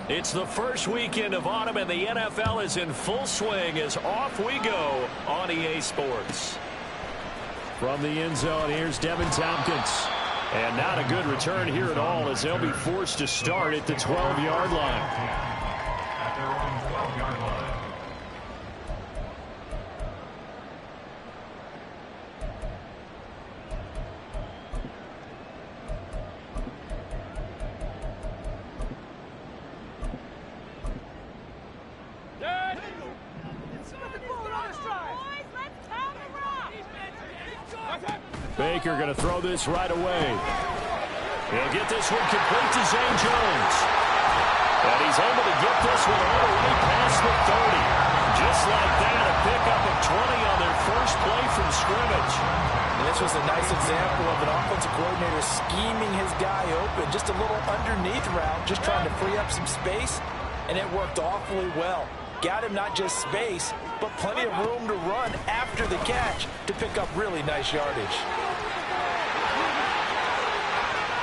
It's the first weekend of autumn, and the NFL is in full swing as off we go on EA Sports. From the end zone, here's Devin Tompkins. And not a good return here at all as they'll be forced to start at the 12-yard line. At their own 12-yard line. Baker going to throw this right away. He'll get this one complete to Zane Jones. And he's able to get this one all the way past the 30. Just like that, a pickup of 20 on their first play from scrimmage. And this was a nice example of an offensive coordinator scheming his guy open. Just a little underneath route, just trying to free up some space. And it worked awfully well. Got him not just space, but plenty of room to run after the catch to pick up really nice yardage.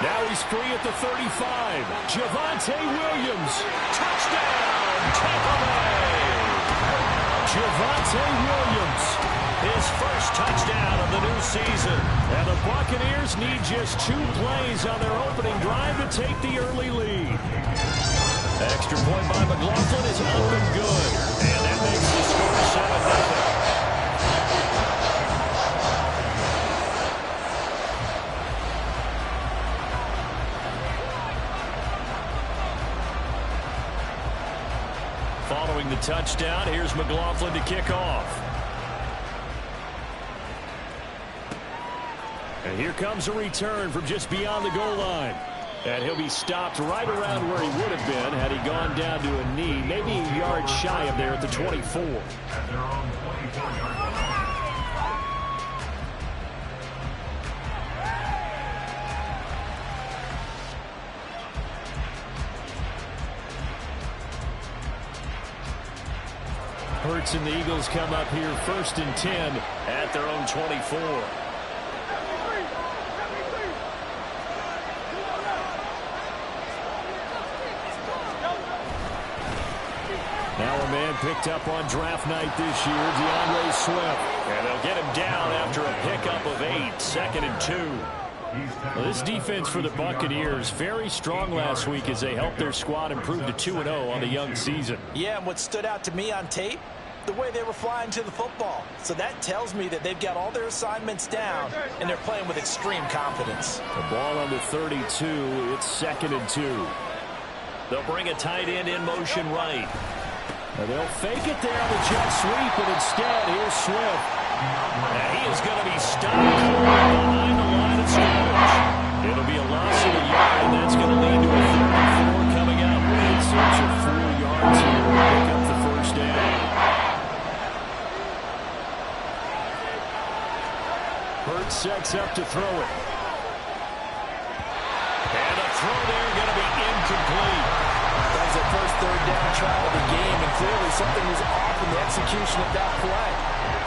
Now he's free at the 35. Javonte Williams. Touchdown, Tampa Bay. Javonte Williams. His first touchdown of the new season. And the Buccaneers need just 2 plays on their opening drive to take the early lead. Extra point by McLaughlin is up and good. And that makes the score 7-0. Following the touchdown, here's McLaughlin to kick off. And here comes a return from just beyond the goal line. And he'll be stopped right around where he would have been had he gone down to a knee, maybe a yard shy of there at the 24. At their own 24-yard line. Hurts and the Eagles come up here 1st and 10 at their own 24. Now a man picked up on draft night this year, DeAndre Swift. And they'll get him down after a pickup of 8, 2nd and 2. Well, this defense for the Buccaneers, very strong last week as they helped their squad improve to 2-0 on the young season. Yeah, and what stood out to me on tape, the way they were flying to the football. So that tells me that they've got all their assignments down, and they're playing with extreme confidence. The ball on the 32, it's 2nd and 2. They'll bring a tight end in motion right. And they'll fake it there on the jet sweep, and instead, here's Swift. And he is going to be stopped behind the line of scrimmage. It'll be a loss of a yard, and that's going to lead to a 3rd and 4 coming up. In search of 4 yards here to pick up the first down. Hurts sets up to throw it. And a throw there going to be incomplete. That was their first 3rd down try of the game, and clearly something was off in the execution of that play.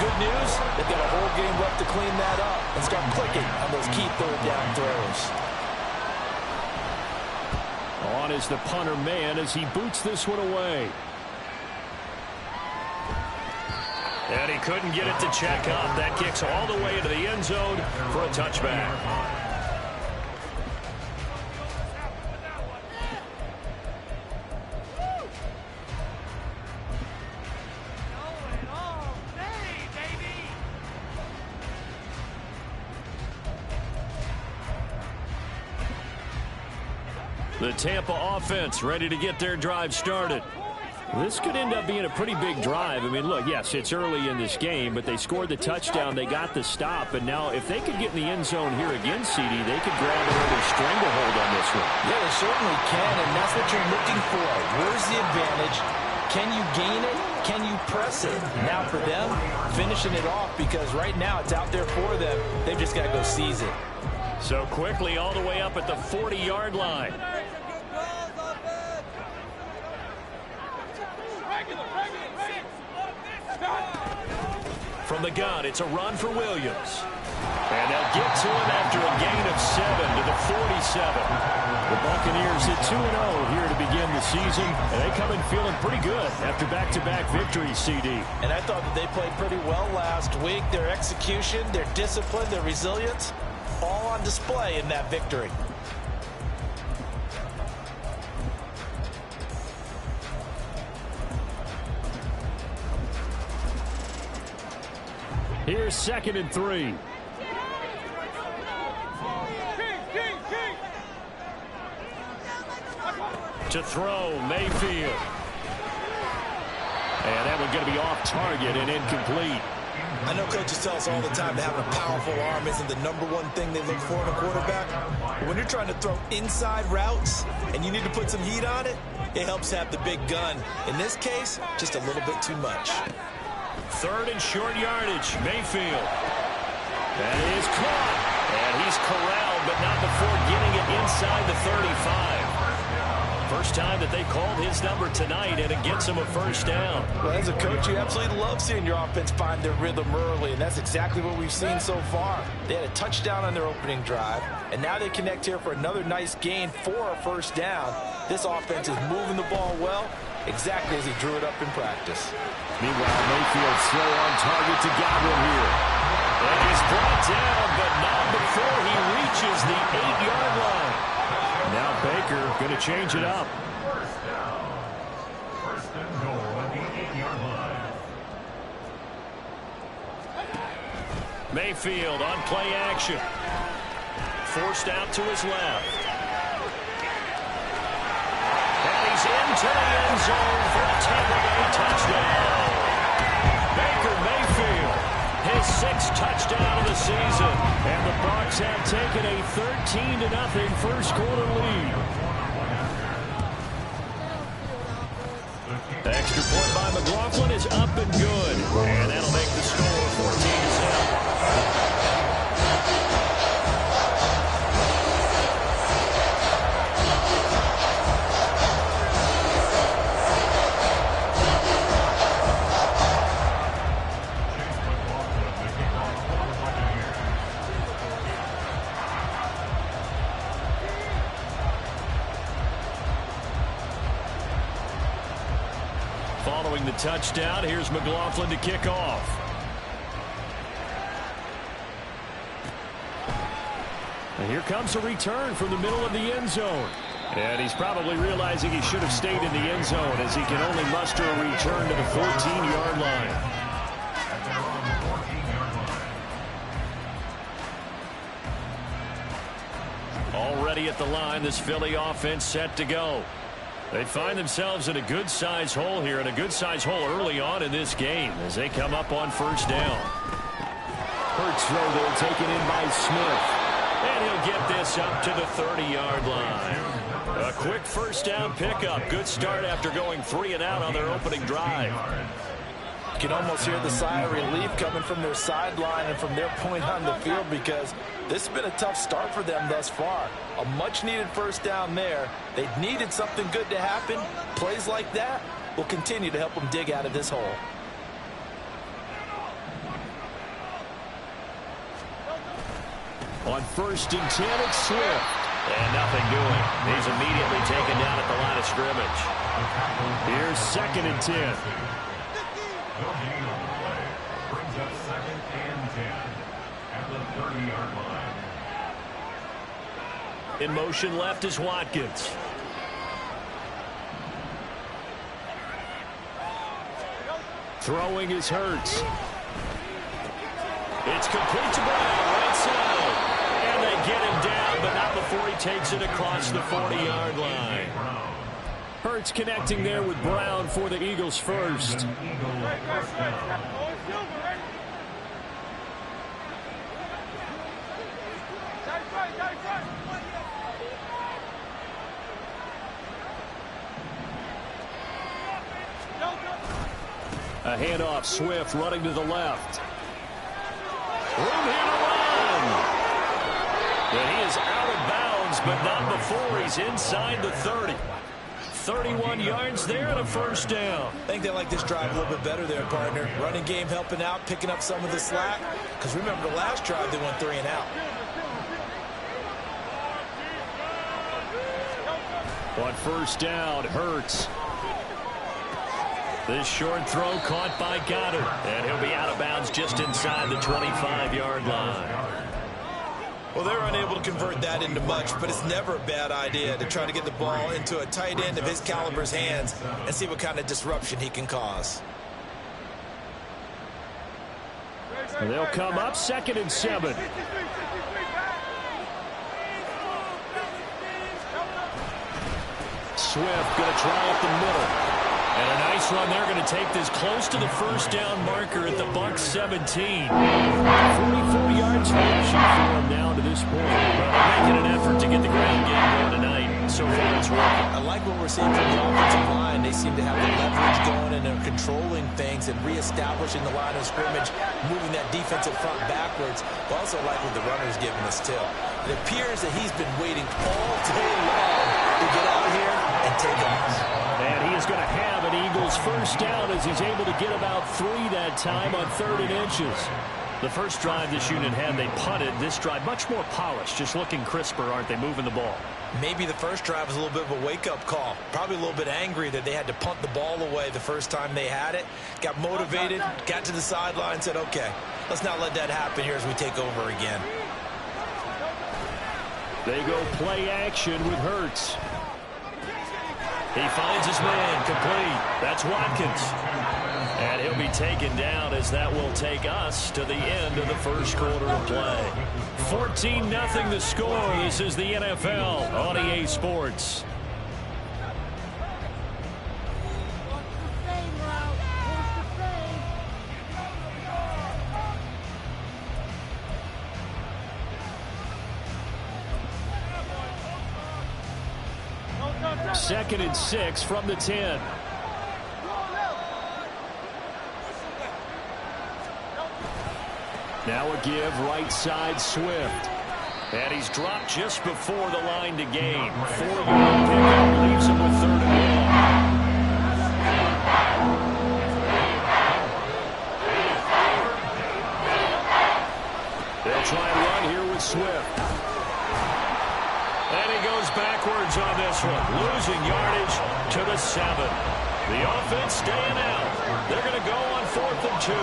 Good news, they've got a whole game left to clean that up and start clicking on those key 3rd down throws. On is the punter man as he boots this one away. And he couldn't get it to check up. That kicks all the way into the end zone for a touchback. The Tampa offense ready to get their drive started. This could end up being a pretty big drive. I mean, look, yes, it's early in this game, but they scored the touchdown, they got the stop, and now if they could get in the end zone here again, CD, they could grab another stranglehold on this one. Yeah, they certainly can, and that's what you're looking for. Where's the advantage? Can you gain it? Can you press it? Now for them, finishing it off, because right now it's out there for them. They've just got to go seize it. So quickly all the way up at the 40-yard line. From the gun, it's a run for Williams. And they'll get to him after a gain of 7 to the 47. The Buccaneers hit 2-0 here to begin the season, and they come in feeling pretty good after back-to-back victories, CD. And I thought that they played pretty well last week. Their execution, their discipline, their resilience, all on display in that victory. Here's 2nd and 3. To throw, Mayfield. And that one's going to be off target and incomplete. I know coaches tell us all the time that having a powerful arm isn't the #1 thing they look for in a quarterback. But when you're trying to throw inside routes and you need to put some heat on it, it helps have the big gun. In this case, just a little bit too much. 3rd and short yardage, Mayfield. That is caught. And he's corralled, but not before getting it inside the 35. First time that they called his number tonight, and it gets him a first down. Well, as a coach, you absolutely love seeing your offense find their rhythm early, and that's exactly what we've seen so far. They had a touchdown on their opening drive, and now they connect here for another nice gain for a first down. This offense is moving the ball well, exactly as he drew it up in practice. Meanwhile, Mayfield's throw on target to Godwin here. And he's brought down, but not before he reaches the 8-yard line. Now Baker going to change it up. First down. First and goal at the 8-yard line. Mayfield on play action. Forced out to his left. And he's into the end zone for a Tampa Bay touchdown. Baker Mayfield, his 6th touchdown of the season. And the Bucs have taken a 13-0 first quarter lead. The extra point by McLaughlin is up and good. And that'll make the score 14-7. Following the touchdown, here's McLaughlin to kick off. And here comes a return from the middle of the end zone. And he's probably realizing he should have stayed in the end zone as he can only muster a return to the 14-yard line. Already at the line, this Philly offense set to go. They find themselves in a good-sized hole here, and a good-sized hole early on in this game as they come up on first down. Hurts throw there taken in by Smith. And he'll get this up to the 30-yard line. A quick first down pickup. Good start after going 3 and out on their opening drive. You can almost hear the sigh of relief coming from their sideline and from their point on the field, because this has been a tough start for them thus far. A much-needed first down there. They needed something good to happen. Plays like that will continue to help them dig out of this hole. On 1st and 10, it's Swift. And nothing doing. He's immediately taken down at the line of scrimmage. Here's 2nd and 10. Brings up 2nd and 10 at the 30-yard line. In motion left is Watkins. Throwing is Hurts. It's complete to Brown, right side. And they get him down, but not before he takes it across the 40-yard line. Hurts connecting there with Brown for the Eagles first. A handoff, Swift running to the left. Room here to run. And he is out of bounds, but not before he's inside the 30. 31 yards there and a first down. I think they like this drive a little bit better there, partner. Running game helping out, picking up some of the slack. Because remember, the last drive, they went 3 and out. On first down, Hurts. This short throw caught by Goddard. And he'll be out of bounds just inside the 25-yard line. Well, they're unable to convert that into much, but it's never a bad idea to try to get the ball into a tight end of his caliber's hands and see what kind of disruption he can cause. And they'll come up 2nd and 7. Swift going to try up the middle. And a nice run there, going to take this close to the first down marker at the Bucs 17. 44 yards rushing for him down to this point. But making an effort to get the ground game going tonight. So far it's working. I like what we're seeing from the offensive line. They seem to have the leverage going and they're controlling things and reestablishing the line of scrimmage, moving that defensive front backwards. But also like what the runner's giving us too. It appears that he's been waiting all day long to get out here and take off. And he is going to have an Eagles first down as he's able to get about 3 that time on 3rd and inches. The first drive this unit had, they punted. This drive much more polished, just looking crisper, aren't they, moving the ball? Maybe the first drive was a little bit of a wake-up call. Probably a little bit angry that they had to punt the ball away the first time they had it. Got motivated, got to the sideline, said, okay, let's not let that happen here as we take over again. They go play action with Hurts. He finds his man, complete. That's Watkins. And he'll be taken down as that will take us to the end of the first quarter of play. 14-0 the score. This is the NFL on EA Sports. Second and 6 from the 10. Now a give right side Swift. And he's dropped just before the line to gain. 4-yard pickup leaves him with 3rd and 1. They'll try and run here with Swift. And he goes backwards on this one, losing yardage to the 7. The offense staying out. They're going to go on 4th and 2.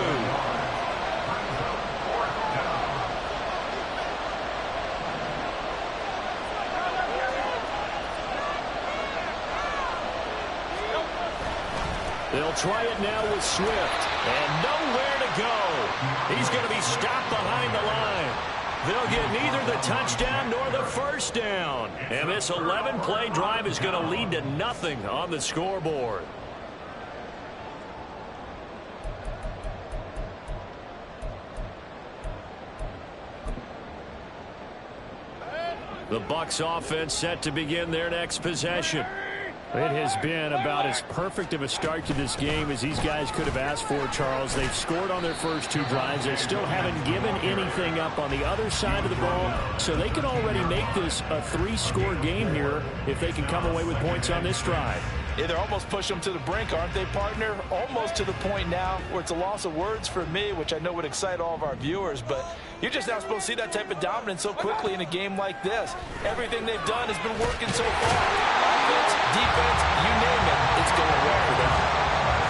They'll try it now with Swift. And nowhere to go. He's going to be stopped behind the line. They'll get neither the touchdown nor the first down. And this 11-play drive is going to lead to nothing on the scoreboard. The Bucs offense set to begin their next possession. It has been about as perfect of a start to this game as these guys could have asked for, Charles. They've scored on their first 2 drives. They still haven't given anything up on the other side of the ball, so they can already make this a 3-score game here if they can come away with points on this drive. Yeah, they're almost pushing them to the brink, aren't they, partner? Almost to the point now where it's a loss of words for me, which I know would excite all of our viewers, but you're just not supposed to see that type of dominance so quickly in a game like this. Everything they've done has been working so far. Offense, defense, you name it, it's going well for them.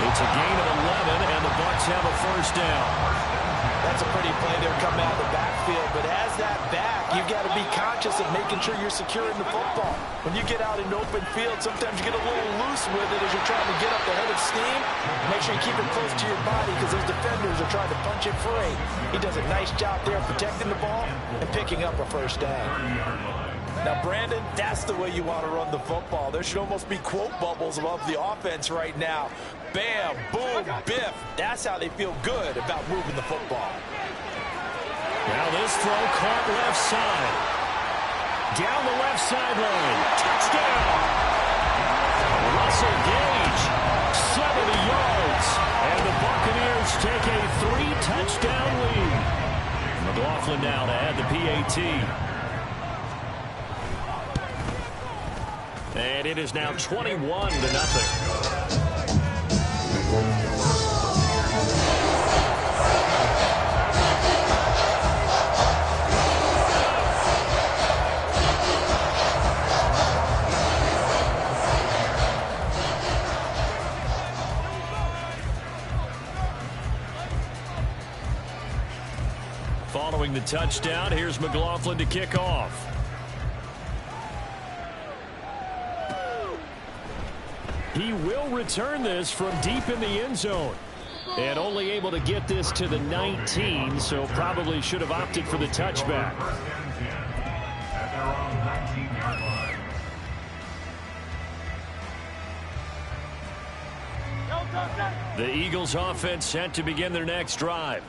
It's a gain of 11, and the Bucs have a first down. That's a pretty play there coming out of the backfield, but as that back, you've got to be conscious of making sure you're securing the football. When you get out in open field, sometimes you get a little loose with it as you're trying to get up the head of steam. Make sure you keep it close to your body because those defenders are trying to punch it free. He does a nice job there protecting the ball and picking up a first down. Now, Brandon, that's the way you want to run the football. There should almost be quote bubbles above the offense right now. Bam, boom, biff. That's how they feel good about moving the football. Now this throw caught left side. Down the left sideline. Touchdown. Russell Gage, 70 yards. And the Buccaneers take a 3-touchdown lead. McLaughlin now to add the PAT. And it is now 21-0. Following the touchdown, here's McLaughlin to kick off. He will return this from deep in the end zone. And only able to get this to the 19, so probably should have opted for the touchback. At their own 19-yard line. The Eagles offense set to begin their next drive.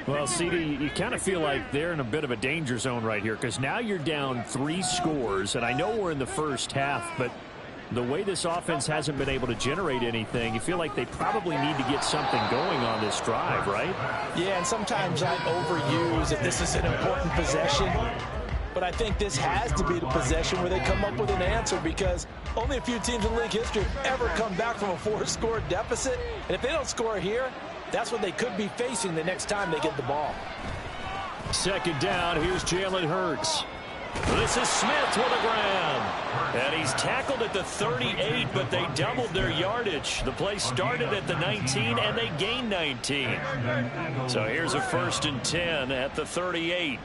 Well, CD, you kind of feel like they're in a bit of a danger zone right here because now you're down 3 scores, and I know we're in the first half, but the way this offense hasn't been able to generate anything, you feel like they probably need to get something going on this drive, right? Yeah, and sometimes I overuse if this is an important possession. But I think this has to be the possession where they come up with an answer because only a few teams in league history have ever come back from a 4-score deficit. And if they don't score here, that's what they could be facing the next time they get the ball. Second down, here's Jalen Hurts. This is Smith with a grab. And he's tackled at the 38, but they doubled their yardage. The play started at the 19, and they gained 19. So here's a 1st and 10 at the 38.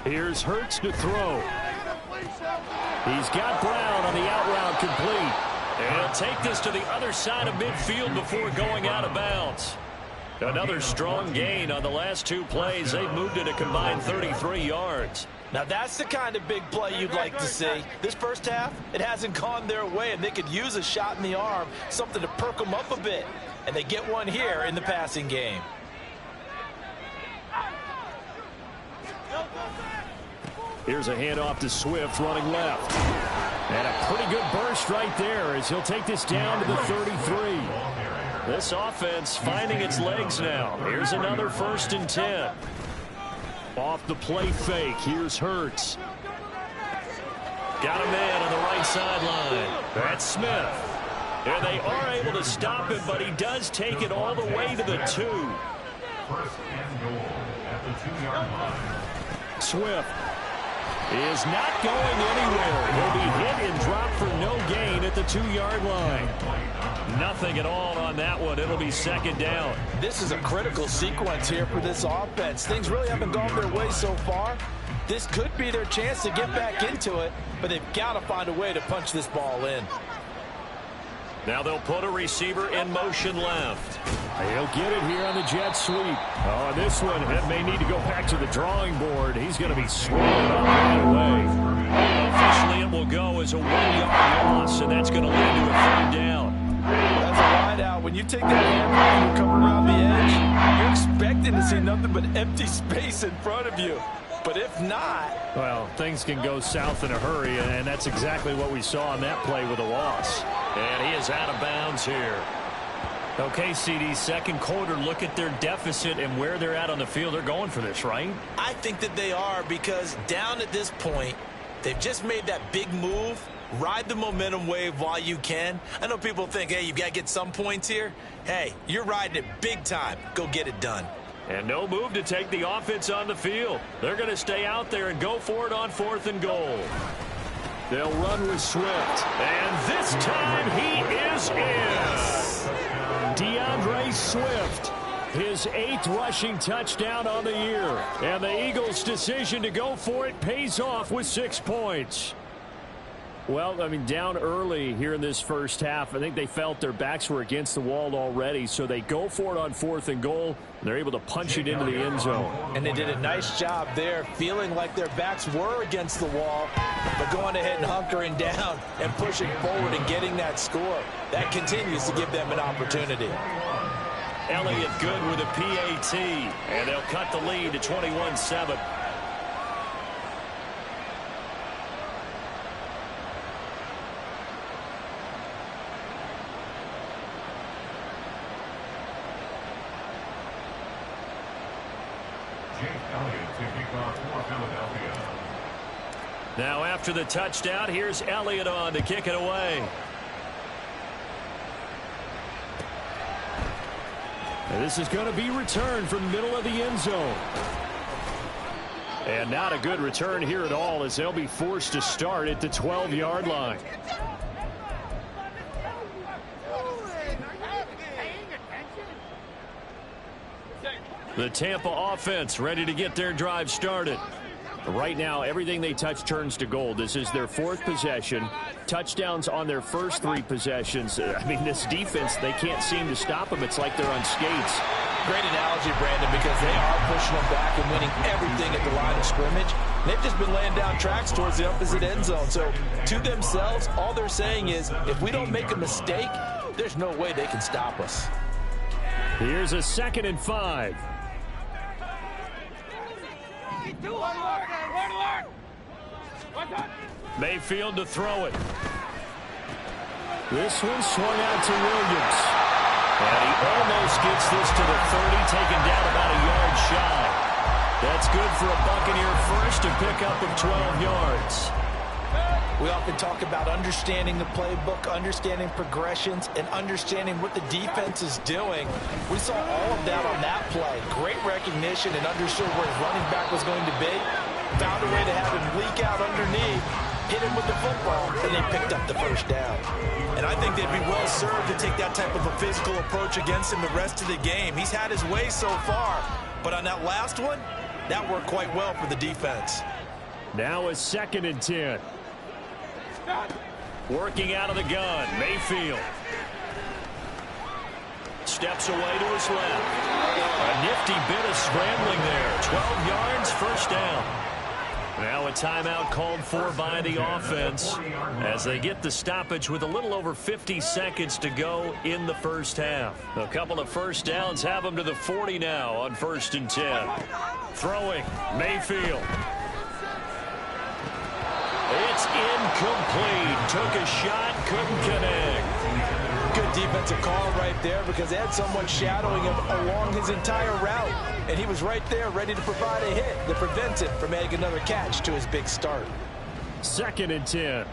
Here's Hurts to throw. He's got Brown on the out route complete. And he'll take this to the other side of midfield before going out of bounds. Another strong gain on the last 2 plays. They've moved it a combined 33 yards. Now that's the kind of big play you'd like to see. This first half, it hasn't gone their way, and they could use a shot in the arm, something to perk them up a bit. And they get one here in the passing game. Here's a handoff to Swift running left. And a pretty good burst right there as he'll take this down to the 33. This offense finding its legs now. Here's another 1st and 10. Off the play fake. Here's Hurts. Got a man on the right sideline. That's Smith. And they are able to stop him, but he does take it all the way to the 2. 1st and goal at the 2-yard line. Swift is not going anywhere. He'll be hit and dropped for no gain at the 2-yard line. Nothing at all on that one. It'll be 2nd down. This is a critical sequence here for this offense. Things really haven't gone their way so far. This could be their chance to get back into it, but they've got to find a way to punch this ball in. Now they'll put a receiver in motion left. He'll get it here on the jet sweep. Oh, this one may need to go back to the drawing board. He's going to be swinging up right away. Officially, it will go as a 1-yard loss, and that's going to lead to a 3rd down. That's a wide out. When you take that handball and you come around the edge, you're expecting to see nothing but empty space in front of you. But if not... Well, things can go south in a hurry, and that's exactly what we saw on that play with a loss. And he is out of bounds here. Okay, CD, 2nd quarter, look at their deficit and where they're at on the field. They're going for this, right? I think that they are because down at this point, they've just made that big move. Ride the momentum wave while you can. I know people think, hey, you've got to get some points here. Hey, you're riding it big time. Go get it done. And no move to take the offense on the field. They're going to stay out there and go for it on 4th and goal. They'll run with Swift. And this time he is in. DeAndre Swift, his 8th rushing touchdown on the year. And the Eagles' decision to go for it pays off with 6 points. Well, I mean, down early here in this first half, I think they felt their backs were against the wall already, so they go for it on 4th and goal, and they're able to punch it into the end zone. And they did a nice job there, feeling like their backs were against the wall, but going ahead and hunkering down and pushing forward and getting that score. That continues to give them an opportunity. Elliott good with a PAT, and they'll cut the lead to 21-7. Now after the touchdown, here's Elliott on to kick it away. And this is going to be returned from the middle of the end zone. And not a good return here at all, as they'll be forced to start at the 12-yard line. The Tampa offense ready to get their drive started. Right now, everything they touch turns to gold. This is their fourth possession. Touchdowns on their first three possessions. I mean, this defense, they can't seem to stop them. It's like they're on skates. Great analogy, Brandon, because they are pushing them back and winning everything at the line of scrimmage. They've just been laying down tracks towards the opposite end zone. So, to themselves, all they're saying is, if we don't make a mistake, there's no way they can stop us. Here's a 2nd and 5. Mayfield to throw it. This one swung out to Williams. And he almost gets this to the 30, taken down about a yard shy. That's good for a Buccaneer first to pick up of 12 yards. We often talk about understanding the playbook, understanding progressions, and understanding what the defense is doing. We saw all of that on that play. Great recognition and understood where his running back was going to be. Found a way to have him leak out underneath, hit him with the football, and they picked up the first down. And I think they'd be well served to take that type of a physical approach against him the rest of the game. He's had his way so far, but on that last one, that worked quite well for the defense. Now a 2nd and 10. Working out of the gun, Mayfield. Steps away to his left. A nifty bit of scrambling there. 12 yards, first down. Now a timeout called for by the offense as they get the stoppage with a little over 50 seconds to go in the first half. A couple of first downs have them to the 40 now on 1st and 10. Throwing, Mayfield. It's incomplete. Took a shot, couldn't connect. Good defensive call right there because they had someone shadowing him along his entire route. And he was right there ready to provide a hit that prevents it from adding another catch to his big start. 2nd and 10.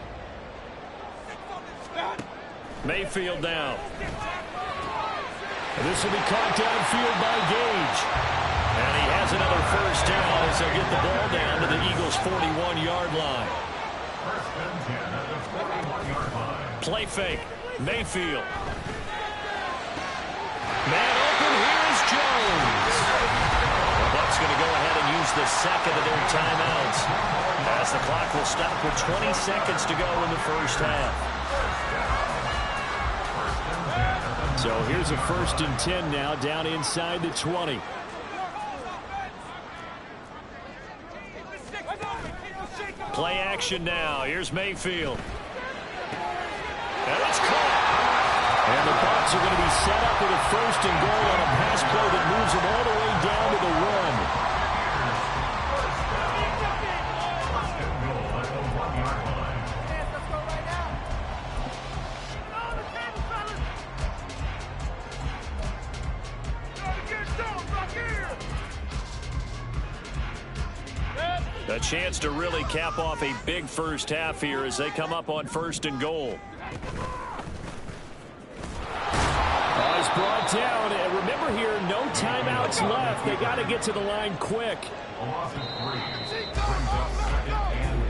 Mayfield down. And this will be caught downfield by Gage. And he has another first down as they get the ball down to the Eagles' 41-yard line. Play fake. Mayfield. Man open. Here's Jones. The Bucs going to go ahead and use the second of their timeouts as the clock will stop with 20 seconds to go in the first half. So here's a 1st and 10 now down inside the 20. Play action now. Here's Mayfield. And it's caught. And the Bucs are going to be set up with a 1st and goal on a pass play that moves them all the way down to the 1. A chance to really cap off a big first half here as they come up on 1st and goal. He's brought down. And remember here, no timeouts left. They got to get to the line quick.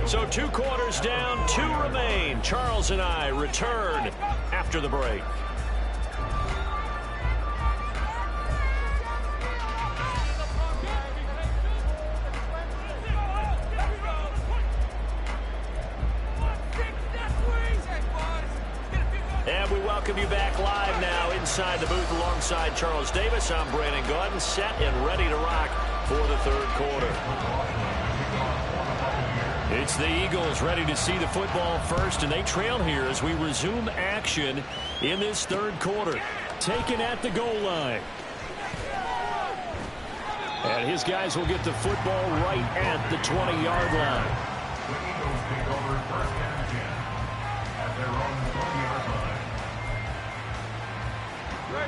So 2 quarters down, 2 remain. Charles and I return after the break. And we welcome you back live now inside the booth alongside Charles Davis. I'm Brandon Gordon, set and ready to rock for the 3rd quarter. It's the Eagles ready to see the football first, and they trail here as we resume action in this 3rd quarter. Taken at the goal line. And his guys will get the football right at the 20-yard line.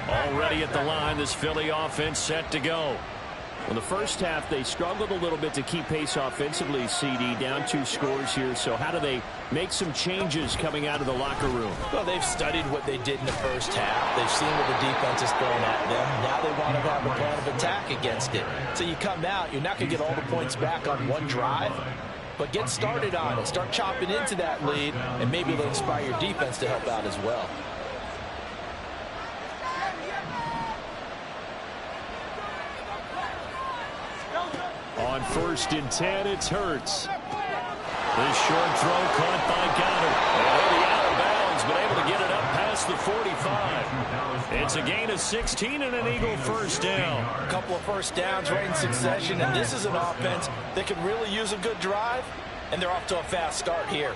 Already at the line, this Philly offense set to go. Well, the first half, they struggled a little bit to keep pace offensively, CD, down 2 scores here. So how do they make some changes coming out of the locker room? Well, they've studied what they did in the first half. They've seen what the defense is throwing at them. Now they want to have a plan of attack against it. So you come out, you're not going to get all the points back on one drive, but get started on it. Start chopping into that lead, and maybe it'll inspire your defense to help out as well. On 1st and 10, it's Hurts. This short throw caught by Goddard. And out of bounds, but able to get it up past the 45. It's a gain of 16 and an Eagle first down. A couple of first downs right in succession, and this is an offense that can really use a good drive, and they're off to a fast start here.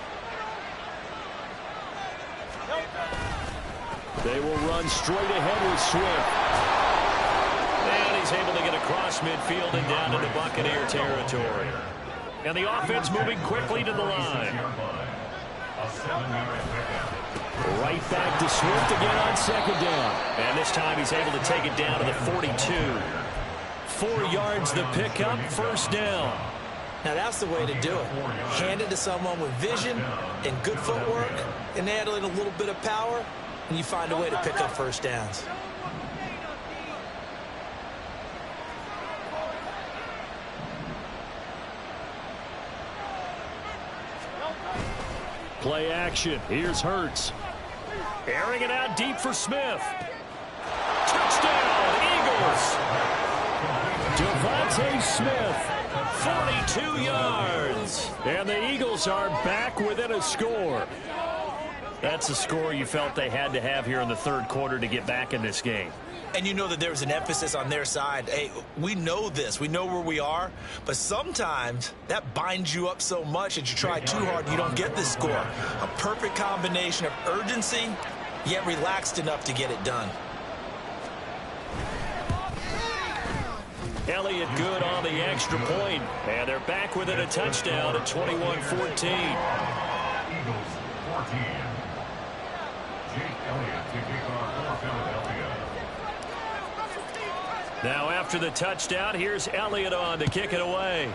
They will run straight ahead with Swift. And he's able to get across midfield and down into Buccaneer territory. And the offense moving quickly to the line. Right back to Swift again on 2nd down. And this time he's able to take it down to the 42. 4 yards the pickup, first down. Now that's the way to do it. Hand it to someone with vision and good footwork, and add in a little bit of power, and you find a way to pick up first downs. Play action. Here's Hurts. Airing it out deep for Smith. Touchdown, Eagles. Devontae Smith, 42 yards. And the Eagles are back within a score. That's a score you felt they had to have here in the 3rd quarter to get back in this game. And you know that there was an emphasis on their side. Hey, we know this. We know where we are. But sometimes that binds you up so much that you try too hard and you don't get this score. A perfect combination of urgency, yet relaxed enough to get it done. Elliott good on the extra point. And they're back within a touchdown at 21-14. Eagles 14. Jake Elliott to kick off for Philadelphia. Now after the touchdown, here's Elliott on to kick it away.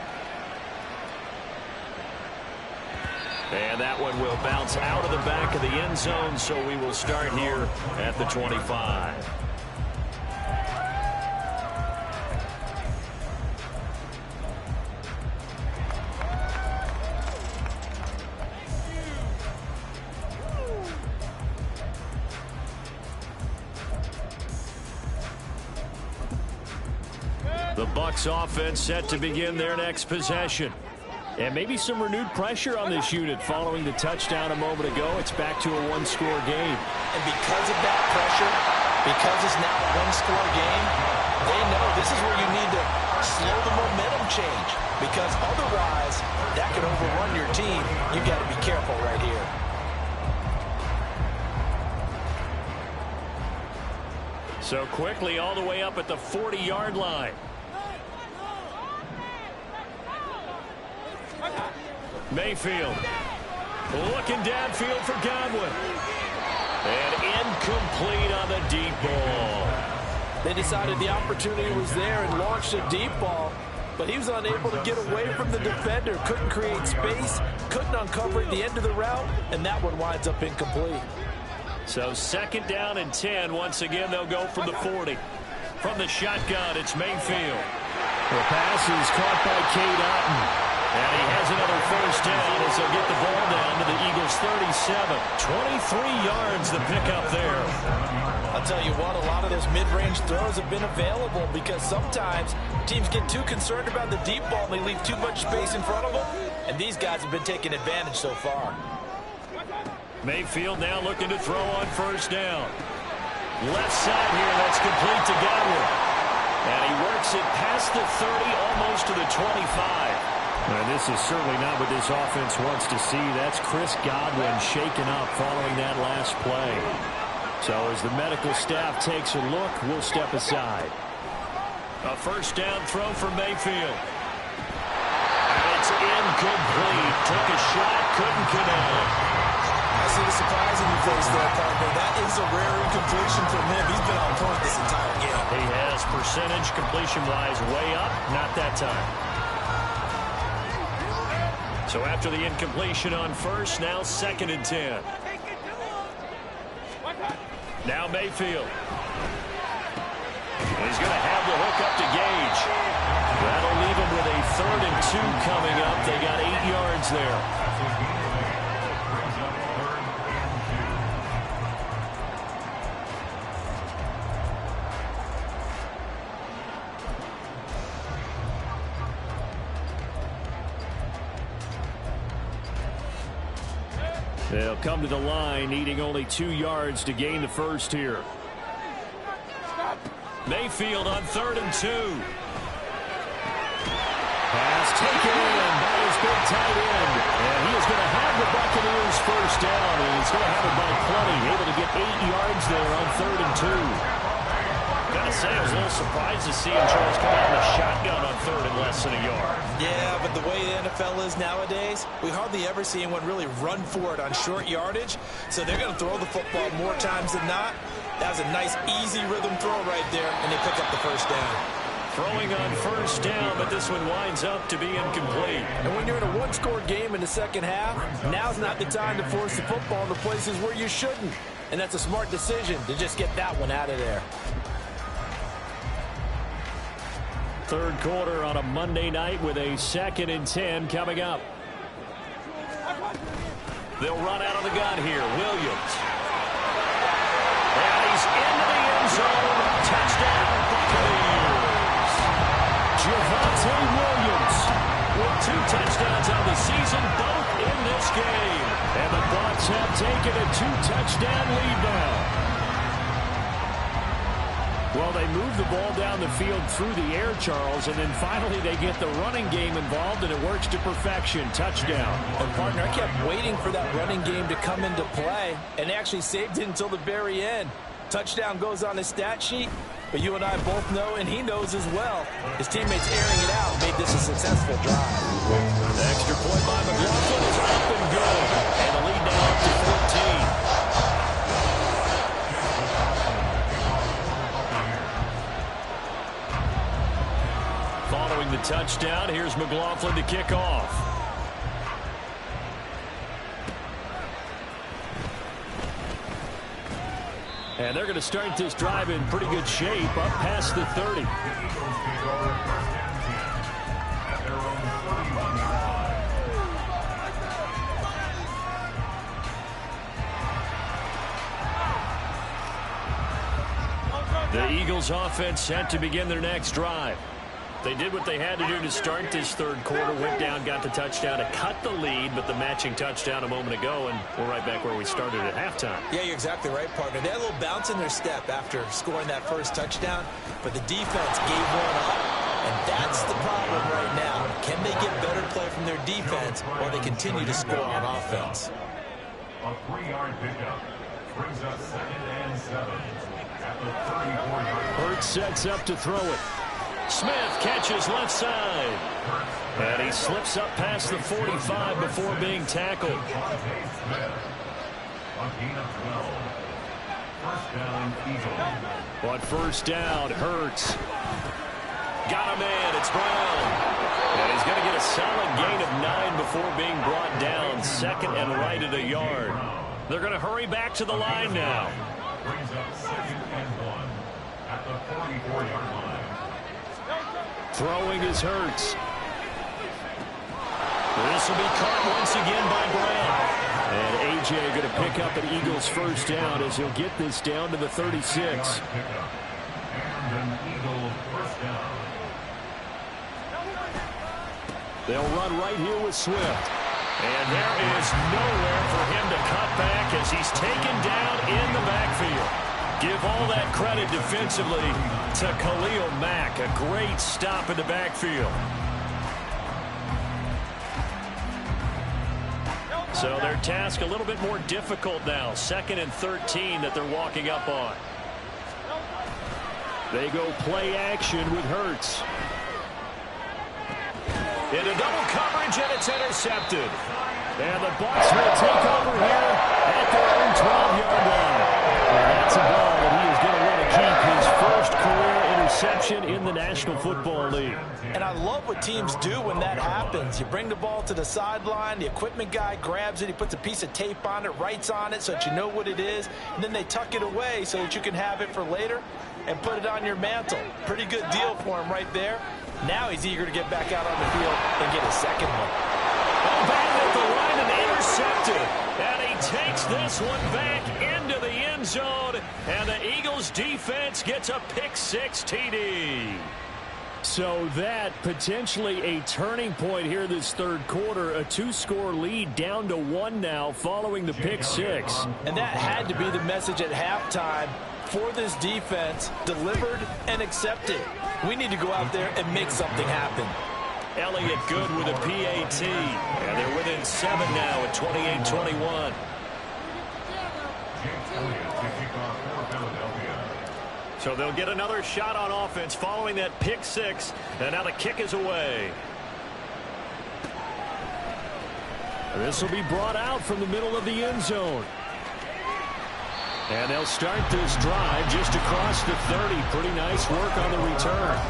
And that one will bounce out of the back of the end zone, so we will start here at the 25. The Bucs offense set to begin their next possession. And maybe some renewed pressure on this unit following the touchdown a moment ago. It's back to a 1-score game. And because of that pressure, because it's now a 1-score game, they know this is where you need to slow the momentum change. Because otherwise, that could overrun your team. You've got to be careful right here. So quickly all the way up at the 40-yard line. Mayfield looking downfield for Godwin. And incomplete on the deep ball. They decided the opportunity was there and launched a deep ball, but he was unable to get away from the defender. Couldn't create space, couldn't uncover at the end of the route, and that one winds up incomplete. So 2nd down and 10. Once again, they'll go from the 40. From the shotgun, it's Mayfield. The pass is caught by Cade Otton. And he has another first down as they'll get the ball down to the Eagles' 37. 23 yards the pickup there. I'll tell you what, a lot of those mid-range throws have been available because sometimes teams get too concerned about the deep ball and they leave too much space in front of them. And these guys have been taking advantage so far. Mayfield now looking to throw on first down. Left side here, that's complete to Godwin. And he works it past the 30, almost to the 25. And this is certainly not what this offense wants to see. That's Chris Godwin shaken up following that last play. So as the medical staff takes a look, we'll step aside. A first down throw for Mayfield. And it's incomplete. Took a shot, couldn't connect. As see the surprise in your face there, partner. That is a rare incompletion from him. He's been on point this entire game. He has percentage completion-wise way up, not that time. So after the incompletion on first, now 2nd and 10. Now Mayfield. And he's going to have the hook up to Gage. That'll leave him with a 3rd and 2 coming up. They got 8 yards there. They'll come to the line, needing only 2 yards to gain the first here. Mayfield on 3rd and 2. Pass taken in by his big tight end. And he is going to have the Buccaneers first down, and he's going to have it by plenty. Able to get 8 yards there on 3rd and 2. Gotta say, I was a little surprised to see him Charles come out in a shotgun on 3rd and less than a yard. Yeah, but the way the NFL is nowadays, we hardly ever see anyone really run for it on short yardage. So they're going to throw the football more times than not. That was a nice, easy rhythm throw right there, and they pick up the first down. Throwing on first down, but this one winds up to be incomplete. And when you're in a one-score game in the second half, now's not the time to force the football into places where you shouldn't. And that's a smart decision to just get that one out of there. 3rd quarter on a Monday night with a 2nd and 10 coming up. They'll run out of the gun here. Williams. And he's into the end zone. Touchdown, Buccaneers. Javonte Williams with 2 touchdowns on the season, both in this game. And the Bucs have taken a 2-touchdown lead now. Well, they move the ball down the field through the air, Charles, and then finally they get the running game involved, and it works to perfection. Touchdown. And, partner, I kept waiting for that running game to come into play, and they actually saved it until the very end. Touchdown goes on his stat sheet, but you and I both know, and he knows as well, his teammates airing it out made this a successful drive. The extra point by McLaughlin is up and good, and the lead now up to 14. Following the touchdown, here's McLaughlin to kick off. And they're going to start this drive in pretty good shape, up past the 30. The Eagles offense set to begin their next drive. They did what they had to do to start this 3rd quarter, went down, got the touchdown to cut the lead, but the matching touchdown a moment ago, and we're right back where we started at halftime. Yeah, you're exactly right, partner. They had a little bounce in their step after scoring that first touchdown, but the defense gave one up, and that's the problem right now. Can they get better play from their defense while they continue to score on offense? A 3-yard pickup brings us 2nd and 7 at the 34-yard line. Hurts sets up to throw it. Smith catches left side. And he slips up past the 45 before being tackled. A gain of 12. First down, Eagles. On first down, Hurts. Got a man, it's Brown. And he's going to get a solid gain of 9 before being brought down. 2nd and right at a yard. They're going to hurry back to the line now. Brings up 2nd and 1 at the 44-yard line. Throwing is Hurts. This will be caught once again by Brown. And A.J. going to pick up an Eagles first down as he'll get this down to the 36. And an Eagle first down. They'll run right here with Swift. And there is nowhere for him to cut back as he's taken down in the backfield. Give all that credit defensively to Khalil Mack. A great stop in the backfield. So their task a little bit more difficult now. 2nd and 13 that they're walking up on. They go play action with Hurts. Into double coverage, and it's intercepted. And the Bucs will take over here at their own 12-yard line. And that's a ball that he is going to want to keep, his first career interception in the National Football League. And I love what teams do when that happens. You bring the ball to the sideline, the equipment guy grabs it, he puts a piece of tape on it, writes on it so that you know what it is, and then they tuck it away so that you can have it for later and put it on your mantle. Pretty good deal for him right there. Now he's eager to get back out on the field and get his second one. Oh, back at the line and intercepted. And he takes this one back into the end zone. And the Eagles defense gets a pick-6 TD. So that potentially a turning point here this third quarter. A 2-score lead down to 1 now following the pick-6. And that had to be the message at halftime for this defense. Delivered and accepted. We need to go out there and make something happen. Elliott good with a PAT. And they're within 7 now at 28-21. So they'll get another shot on offense following that pick-6. And now the kick is away. This will be brought out from the middle of the end zone. And they'll start this drive just across the 30. Pretty nice work on the return.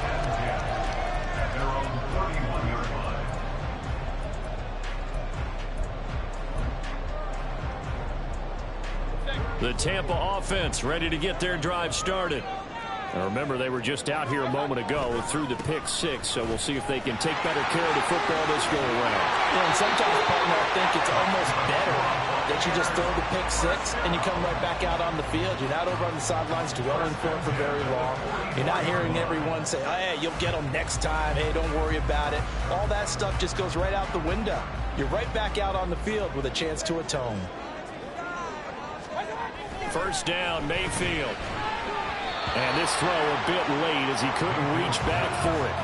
The Tampa offense ready to get their drive started. Now remember, they were just out here a moment ago through the pick-6, so we'll see if they can take better care of the football this go around. Yeah, and sometimes, partner, I think it's almost better that you just throw the pick-6 and you come right back out on the field. You're not over on the sidelines dwelling for it for very long. You're not hearing everyone say, hey, you'll get them next time. Hey, don't worry about it. All that stuff just goes right out the window. You're right back out on the field with a chance to atone. First down, Mayfield. And this throw a bit late as he couldn't reach back for it.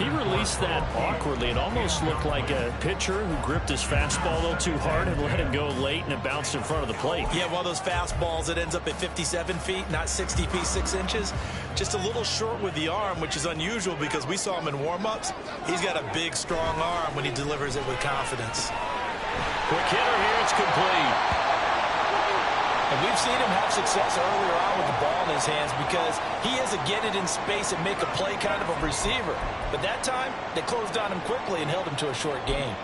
He released that awkwardly. It almost looked like a pitcher who gripped his fastball a little too hard and let it go late, and it bounced in front of the plate. Yeah, one of those fastballs that ends up at 57 feet, not 60 feet, 6 inches. Just a little short with the arm, which is unusual because we saw him in warm-ups. He's got a big, strong arm when he delivers it with confidence. Quick hitter here, it's complete. And we've seen him have success earlier on with the ball in his hands because he is a get it in space and make a play kind of a receiver. But that time, they closed on him quickly and held him to a short gain.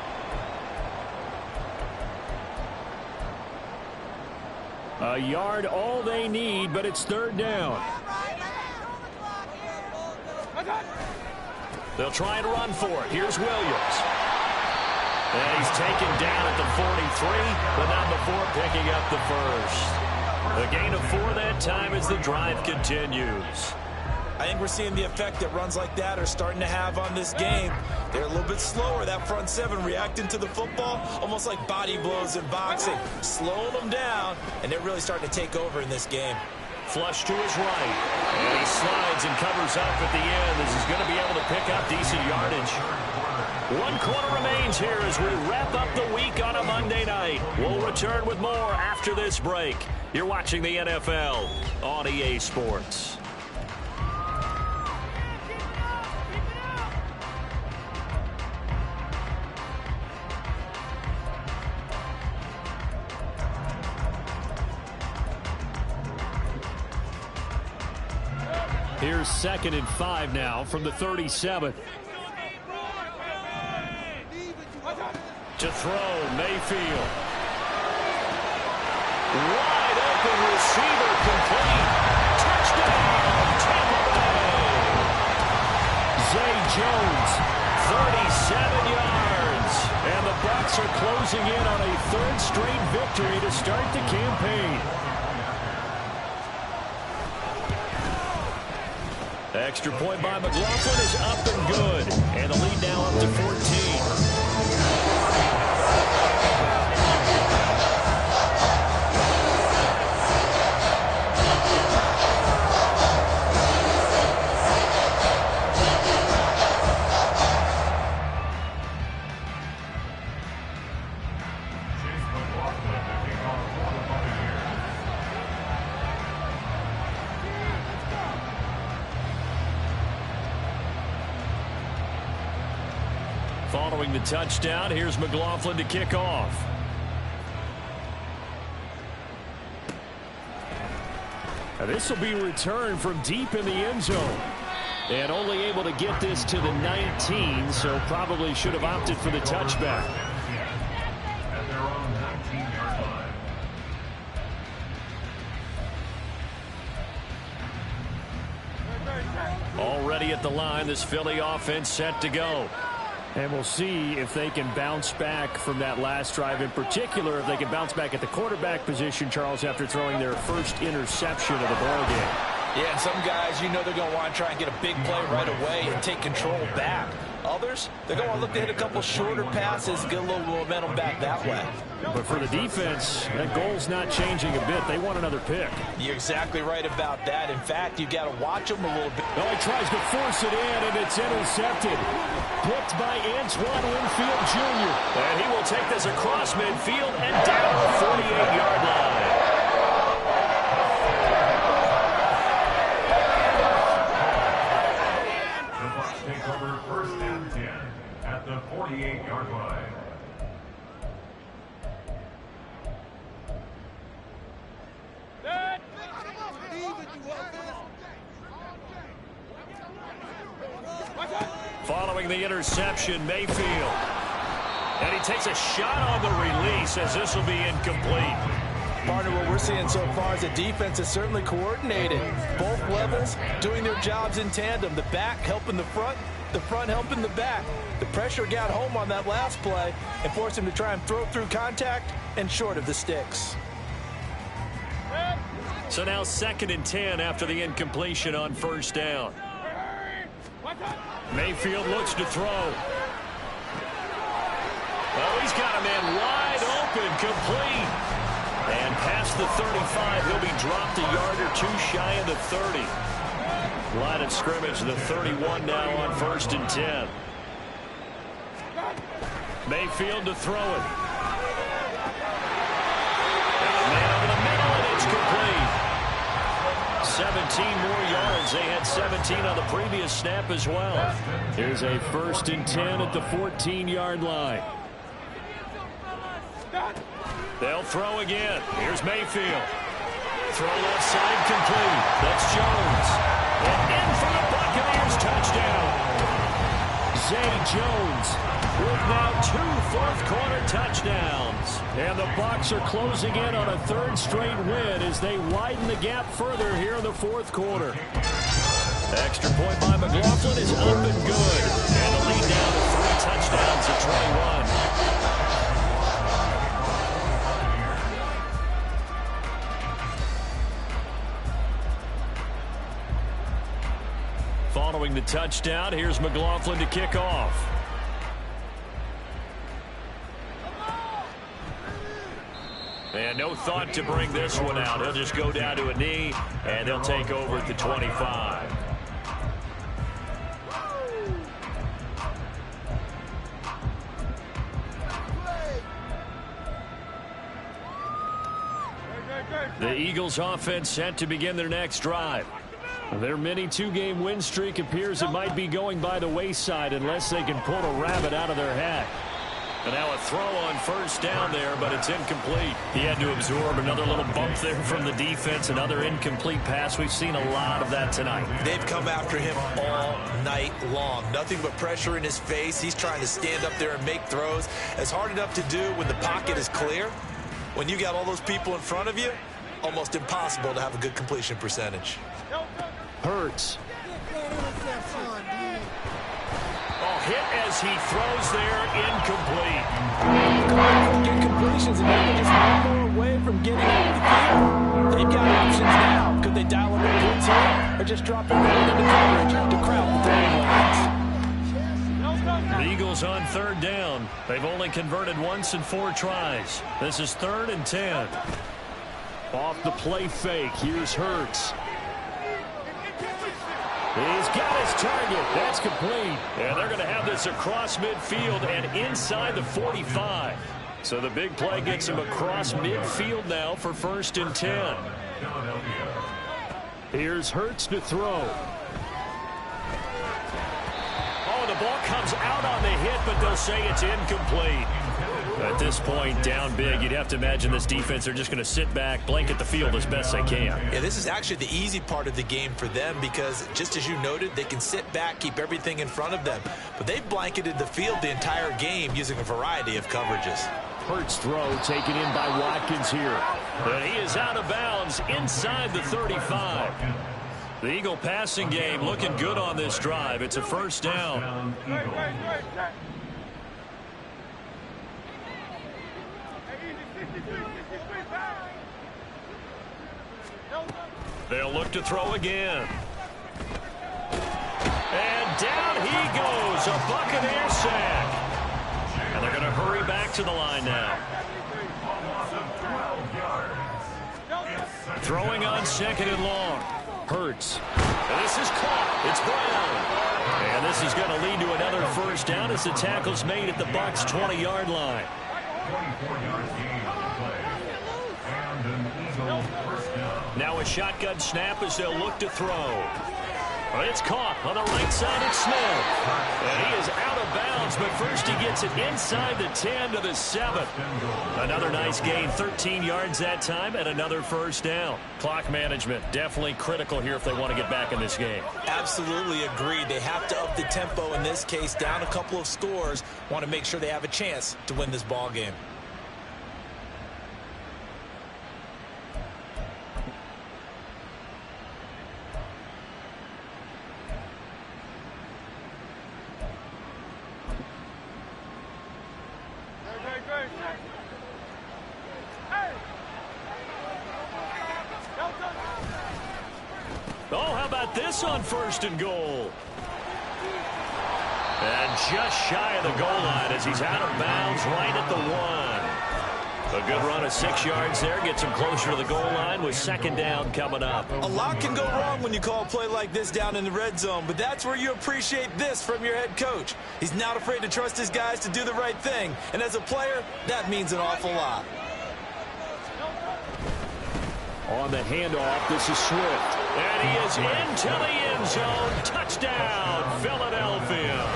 A yard all they need, but it's third down. They'll try and run for it. Here's Williams. And he's taken down at the 43, but not before picking up the first. A gain of 4 that time as the drive continues. I think we're seeing the effect that runs like that are starting to have on this game. They're a little bit slower, that front 7 reacting to the football, almost like body blows in boxing, slowing them down, and they're really starting to take over in this game. Flush to his right, and he slides and covers up at the end as he's going to be able to pick up decent yardage. 1 quarter remains here as we wrap up the week on a Monday night. We'll return with more after this break. You're watching the NFL on EA Sports. Here's 2nd and 5 now from the 37. To throw, Mayfield. Wide open receiver, complete. Touchdown, Tampa Bay. Zay Jones, 37 yards. And the Bucs are closing in on a 3rd straight victory to start the campaign. Extra point by McLaughlin is up and good. And the lead now up to 14. Following the touchdown, here's McLaughlin to kick off. Now this will be returned from deep in the end zone. And only able to get this to the 19, so probably should have opted for the touchback. At their own 19-yard line. Already at the line, this Philly offense set to go. And we'll see if they can bounce back from that last drive. In particular, if they can bounce back at the quarterback position, Charles, after throwing their first interception of the ballgame. Yeah, and some guys, you know they're going to want to try and get a big play right away and take control back. Others, they're going to look to hit a couple shorter passes, get a little momentum back that way. But for the defense, that goal's not changing a bit. They want another pick. You're exactly right about that. In fact, you've got to watch them a little bit. Oh, he tries to force it in, and it's intercepted. Picked by Antoine Winfield Jr. And he will take this across midfield and down the 48-yard line. The Bucs take over 1st and 10 at the 48-yard line. Following the interception, Mayfield. And he takes a shot on the release as this will be incomplete. Partner, what we're seeing so far is the defense is certainly coordinated. Both levels doing their jobs in tandem. The back helping the front helping the back. The pressure got home on that last play and forced him to try and throw through contact and short of the sticks. So now 2nd and 10 after the incompletion on 1st down. Mayfield looks to throw. Oh, he's got a man wide open, complete. And past the 35, he'll be dropped a yard or two shy of the 30. Line of scrimmage, the 31 now on 1st and 10. Mayfield to throw it. Man over the middle, and it's complete. 17 more yards. They had 17 on the previous snap as well. Here's a 1st and 10 at the 14-yard line. They'll throw again. Here's Mayfield. Throw left side complete. That's Jones. And in for the Buccaneers touchdown. Zay Jones with now 2 fourth-quarter touchdowns. And the Bucs are closing in on a 3rd straight win as they widen the gap further here in the 4th quarter. Extra point by McLaughlin is up and good. And the lead down to 3 touchdowns at 21. Following the touchdown, here's McLaughlin to kick off. And no thought to bring this one out. He'll just go down to a knee, and they'll take over at the 25. The Eagles offense set to begin their next drive. Their mini 2-game win streak appears it might be going by the wayside unless they can pull a rabbit out of their hat. And now a throw on 1st down there, but it's incomplete. He had to absorb another little bump there from the defense, another incomplete pass. We've seen a lot of that tonight. They've come after him all night long. Nothing but pressure in his face. He's trying to stand up there and make throws. It's hard enough to do when the pocket is clear. When you got all those people in front of you, almost impossible to have a good completion percentage. Hurts. Oh, hit as he throws there, incomplete. Get completions, and now they're just one more away from getting off the field. They've got options now. Could they dial up a blitz here, or just drop everyone into coverage to crowd the throwing lanes? The Eagles on 3rd down. They've only converted once in 4 tries. This is 3rd and 10. Off the play fake, here's Hurts. He's got his target. That's complete. And they're going to have this across midfield and inside the 45. So the big play gets him across midfield now for 1st and 10. Here's Hurts to throw. Oh, the ball comes out on the hit, but they'll say it's incomplete. At this point, down big, you'd have to imagine this defense are just going to sit back, blanket the field as best they can. Yeah, this is actually the easy part of the game for them because, just as you noted, they can sit back, keep everything in front of them. But they've blanketed the field the entire game using a variety of coverages. Hurts throw taken in by Watkins here. And he is out of bounds inside the 35. The Eagle passing game looking good on this drive. It's a first down. They'll look to throw again. And down he goes. A Buccaneer sack. And they're going to hurry back to the line now. Throwing on second and long. Hurts. And this is caught. It's Brown. And this is going to lead to another first down as the tackle's made at the Bucs' 20-yard line. 24 yards gain on the play. And an Eagle first down. Now a shotgun snap as they'll look to throw. It's caught on the right side of Smith. And he is out of bounds, but first he gets it inside the 10 to the 7. Another nice gain, 13 yards that time, and another first down. Clock management, definitely critical here if they want to get back in this game. Absolutely agreed. They have to up the tempo in this case, down a couple of scores. Want to make sure they have a chance to win this ball game. Oh, how about this on first and goal? And just shy of the goal line as he's out of bounds right at the 1. A good run of 6 yards there. Gets him closer to the goal line with second down coming up. A lot can go wrong when you call a play like this down in the red zone, but that's where you appreciate this from your head coach. He's not afraid to trust his guys to do the right thing, and as a player, that means an awful lot. On the handoff, this is Swift. And he is into the end zone. Touchdown, Philadelphia.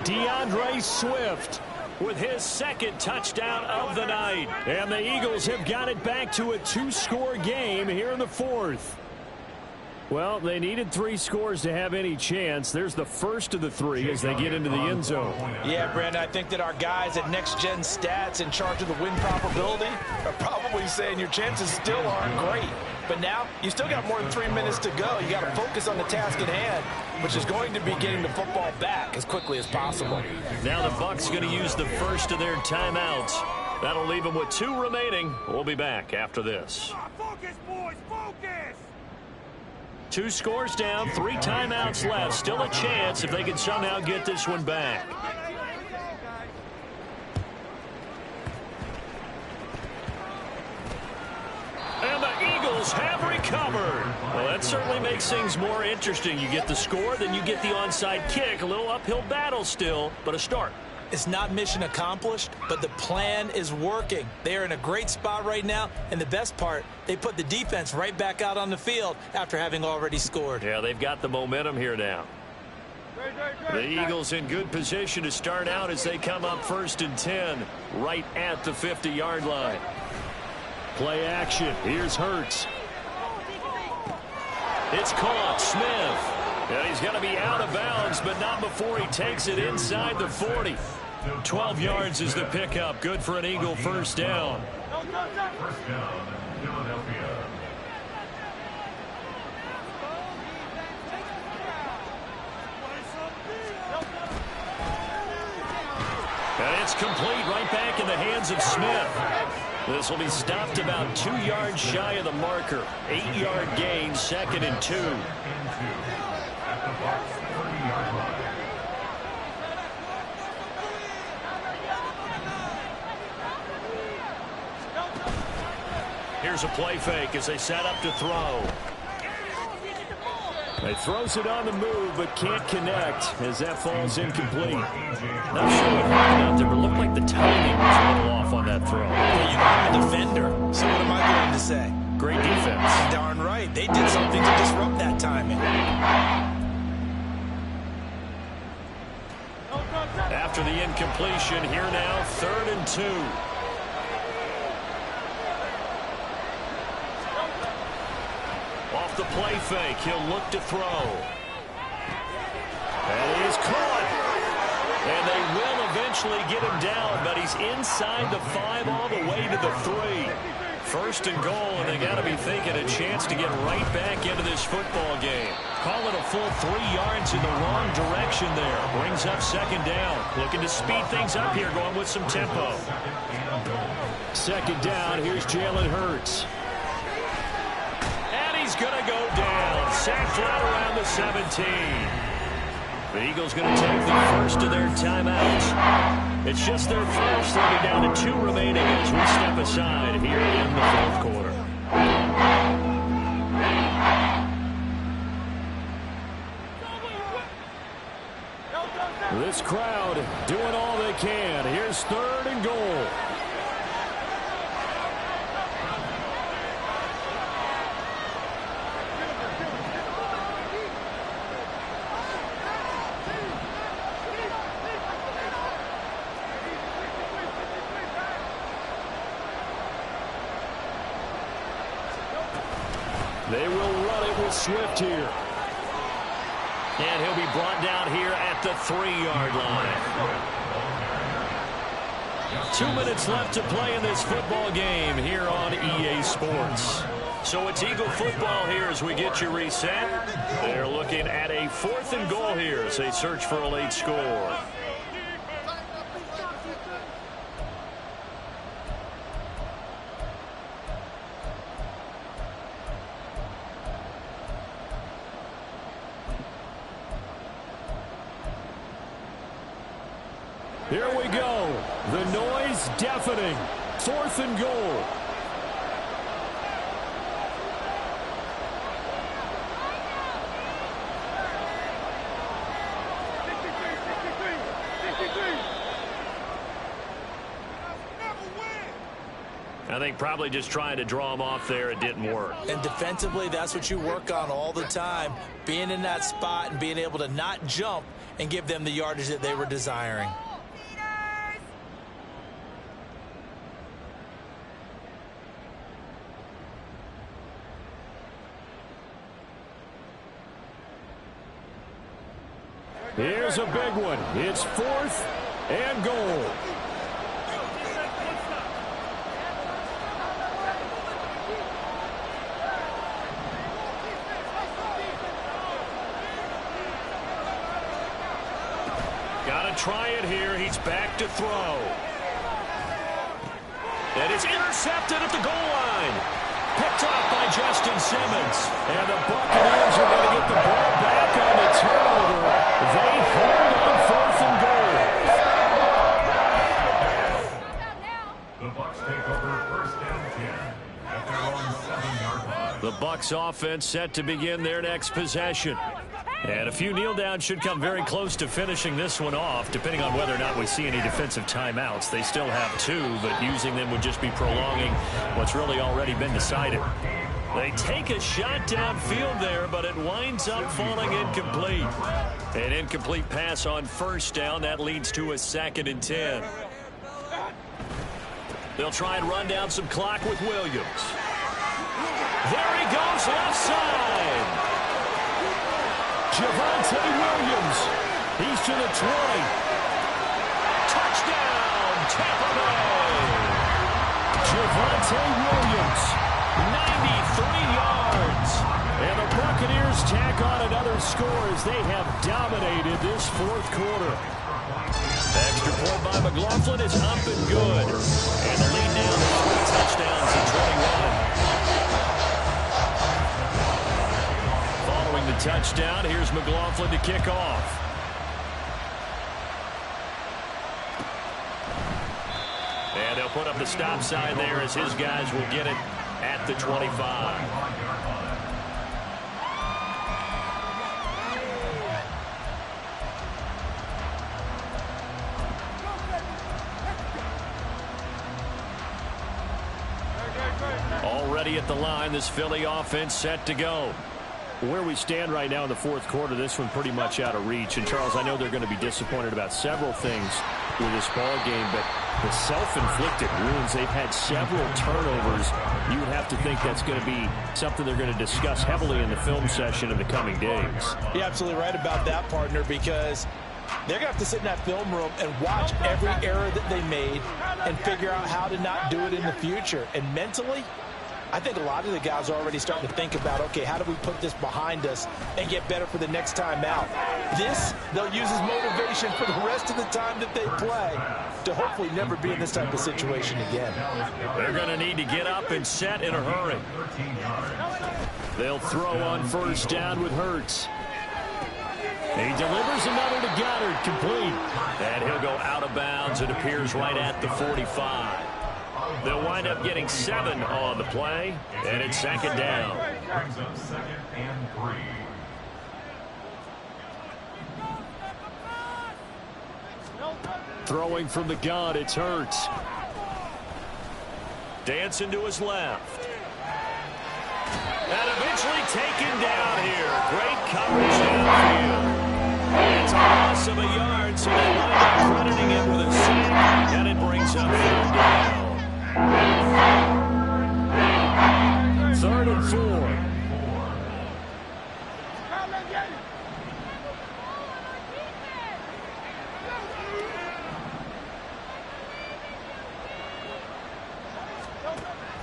DeAndre Swift with his second touchdown of the night. And the Eagles have got it back to a 2-score game here in the 4th. Well, they needed 3 scores to have any chance. There's the first of the 3 as they get into the end zone. Yeah, Brandon, I think that our guys at Next Gen Stats in charge of the win probability are probably saying your chances still aren't great. But now, you still got more than 3 minutes to go. You got to focus on the task at hand, which is going to be getting the football back as quickly as possible. Now the Bucs going to use the first of their timeouts. That'll leave them with 2 remaining. We'll be back after this. Focus, boys, focus! 2 scores down, 3 timeouts left. Still a chance if they can somehow get this one back. And the Eagles have recovered. Well, that certainly makes things more interesting. You get the score, then you get the onside kick. A little uphill battle still, but a start. It's not mission accomplished, but the plan is working. They are in a great spot right now, and the best part, they put the defense right back out on the field after having already scored. Yeah, they've got the momentum here now. The Eagles in good position to start out as they come up 1st and 10, right at the 50-yard line. Play action. Here's Hurts. It's caught. Smith. And he's going to be out of bounds, but not before he takes it inside the 40. 12 yards is the pickup. Good for an Eagle first down. First down, Philadelphia. And it's complete right back in the hands of Smith. This will be stopped about 2 yards shy of the marker. 8-yard gain, 2nd and 2. At the Bucs' 30-yard line. Here's a play fake as they set up to throw. He throws it on the move, but can't connect as that falls incomplete. Not sure what happened out there, but it looked like the timing was a little off on that throw. Well, you know, I'm a defender, so what am I going to say? Great defense. Darn right. They did something to disrupt that timing. after the incompletion. Here now, 3rd and 2. Off the play fake, he'll look to throw. And he is caught. And they will eventually get him down, but he's inside the 5 all the way to the 3. 1st and goal, and they got to be thinking a chance to get right back into this football game. Call it a full 3 yards in the wrong direction there. Brings up 2nd down. Looking to speed things up here, going with some tempo. 2nd down, here's Jalen Hurts. And he's going to go down. Sacked right around the 17. The Eagles going to take the first of their timeouts. It's just their first. They'll be down to 2 remaining as we step aside here in the 4th quarter. This crowd doing all they can. Here's 3rd and goal. They will run it with Swift here. And he'll be brought down here at the 3-yard line. 2 minutes left to play in this football game here on EA Sports. So it's Eagle football here as we get you reset. They're looking at a 4th and goal here as they search for a late score. Here we go. The noise deafening. 4th and goal. I think probably just trying to draw him off there. It didn't work. And defensively, that's what you work on all the time. Being in that spot and being able to not jump and give them the yardage that they were desiring. Here's a big one. It's 4th and goal. Got to try it here. He's back to throw. And it's intercepted at the goal line. Picked off by Justin Simmons. And the Buccaneers are going to get the ball back on the turnover. They hold on 4th and goal. The Bucs take over 1st and 10 at their own 7-yard line. The Bucs offense set to begin their next possession. And a few kneel downs should come very close to finishing this one off, depending on whether or not we see any defensive timeouts. They still have 2, but using them would just be prolonging what's really already been decided. They take a shot downfield there, but it winds up falling incomplete. An incomplete pass on 1st down. That leads to a 2nd and 10. They'll try and run down some clock with Williams. There he goes, left side. Javonte Williams. He's to the 20. Touchdown, Tampa Bay. Javonte Williams, 93 yards. And the Buccaneers tack on another score as they have dominated this 4th quarter. Extra point by McLaughlin is up and good. And the lead now to 3 touchdowns in 21. Following the touchdown, here's McLaughlin to kick off. And they'll put up the stop sign there as his guys will get it at the 25. Already at the line, this Philly offense set to go. Where we stand right now in the fourth quarter, this one pretty much out of reach. And, Charles, I know they're going to be disappointed about several things with this ball game, but the self-inflicted wounds, they've had several turnovers. You would have to think that's going to be something they're going to discuss heavily in the film session in the coming days. You're absolutely right about that, partner, because they're going to have to sit in that film room and watch every error that they made and figure out how to not do it in the future. And mentally, I think a lot of the guys are already starting to think about, okay, how do we put this behind us and get better for the next time out? This, they'll use as motivation for the rest of the time that they play to hopefully never be in this type of situation again. They're going to need to get up and set in a hurry. They'll throw on first down with Hurts. He delivers another to Goddard, complete. And he'll go out of bounds. It appears right at the 45. They'll wind up getting 7 on the play, and it's second down. Brings up 2nd and 3. Throwing from the gun, it's Hurts. Dancing to his left. And eventually taken down here. Great coverage downfield. It's a loss of a yard, so they wind up crediting it with a sack, and it brings up 3rd down. 3rd and 4.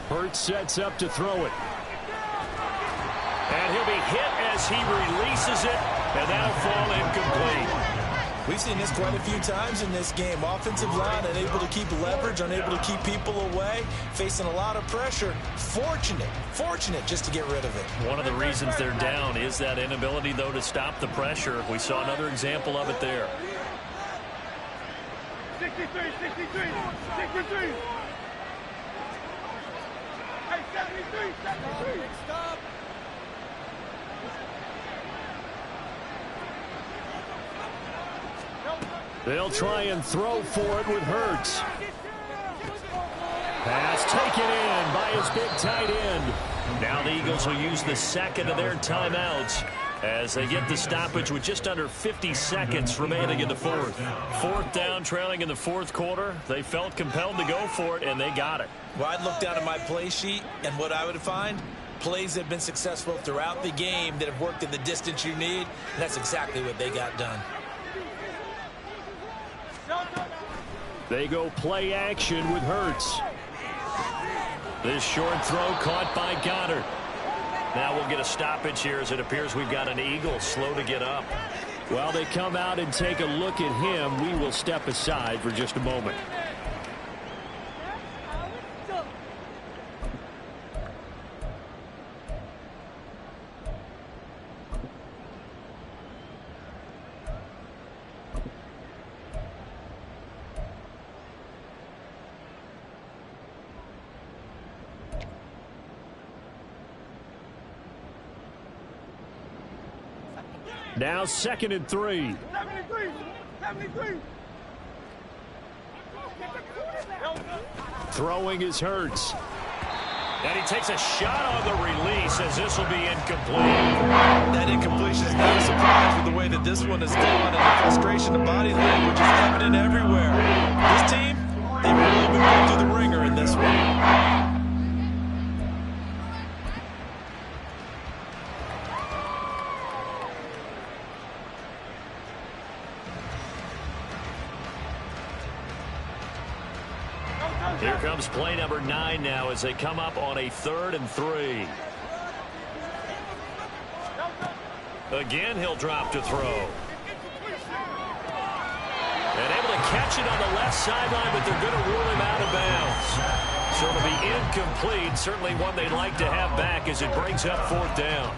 Hurts sets up to throw it. And he'll be hit as he releases it, and that'll fall incomplete. We've seen this quite a few times in this game. Offensive line unable to keep leverage, unable to keep people away, facing a lot of pressure. Fortunate just to get rid of it. One of the reasons they're down is that inability, though, to stop the pressure. We saw another example of it there. 63. Hey, 73. Stop. They'll try and throw for it with Hurts. Pass taken in by his big tight end. Now the Eagles will use the second of their timeouts as they get the stoppage with just under 50 seconds remaining in the fourth. 4th down, trailing in the fourth quarter. They felt compelled to go for it, and they got it. Well, I'd look down at my play sheet, and what I would find, plays that have been successful throughout the game that have worked in the distance you need, and that's exactly what they got done. They go play action with Hurts. This short throw caught by Goddard. Now we'll get a stoppage here as it appears we've got an Eagle slow to get up. While they come out and take a look at him, we will step aside for just a moment. Now 2nd and 3. 73. Throwing is Hurts. And he takes a shot on the release as this will be incomplete. That incompletion is not a surprise with the way that this one has gone, and the frustration of body language is evident everywhere. This team, they've really been put through the ringer in this one. Here comes play number 9 now as they come up on a 3rd and 3. Again, he'll drop to throw. And able to catch it on the left sideline, but they're going to rule him out of bounds. So it'll be incomplete. Certainly one they'd like to have back as it brings up 4th down.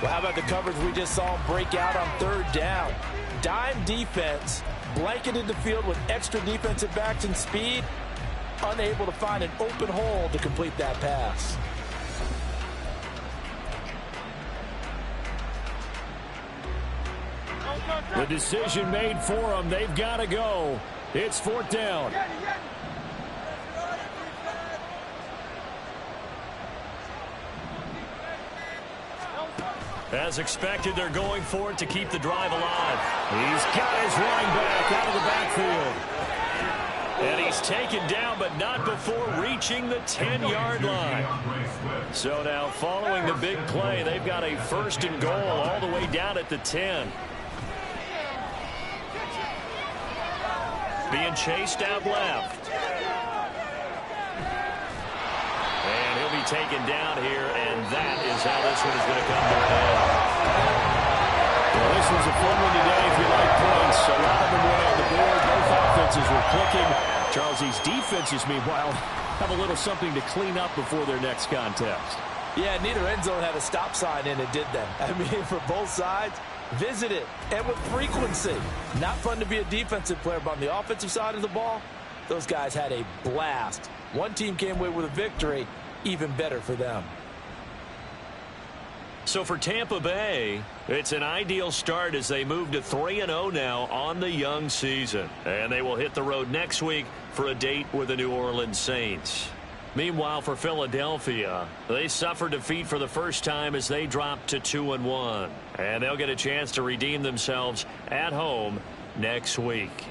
Well, how about the coverage we just saw him break out on 3rd down? Dime defense, blanketed the field with extra defensive backs and speed, unable to find an open hole to complete that pass. The decision made for them. They've got to go. It's 4th down. As expected, they're going for it to keep the drive alive. He's got his running back out of the backfield. And he's taken down, but not before reaching the 10-yard line. So now, following the big play, they've got a 1st and goal all the way down at the 10. Being chased out left. And he'll be taken down here, and that is how this one is going to come to an end. Well, this was a fun one today if you like points. A lot of them went on the board. Both offenses were clicking. Charles, these defenses, meanwhile, have a little something to clean up before their next contest. Yeah, neither end zone had a stop sign in it, did they? I mean, for both sides, visit it, and with frequency. Not fun to be a defensive player, but on the offensive side of the ball, those guys had a blast. One team came away with a victory, even better for them. So for Tampa Bay, it's an ideal start as they move to 3-0 now on the young season. And they will hit the road next week for a date with the New Orleans Saints. Meanwhile, for Philadelphia, they suffered defeat for the first time as they dropped to 2-1. And they'll get a chance to redeem themselves at home next week.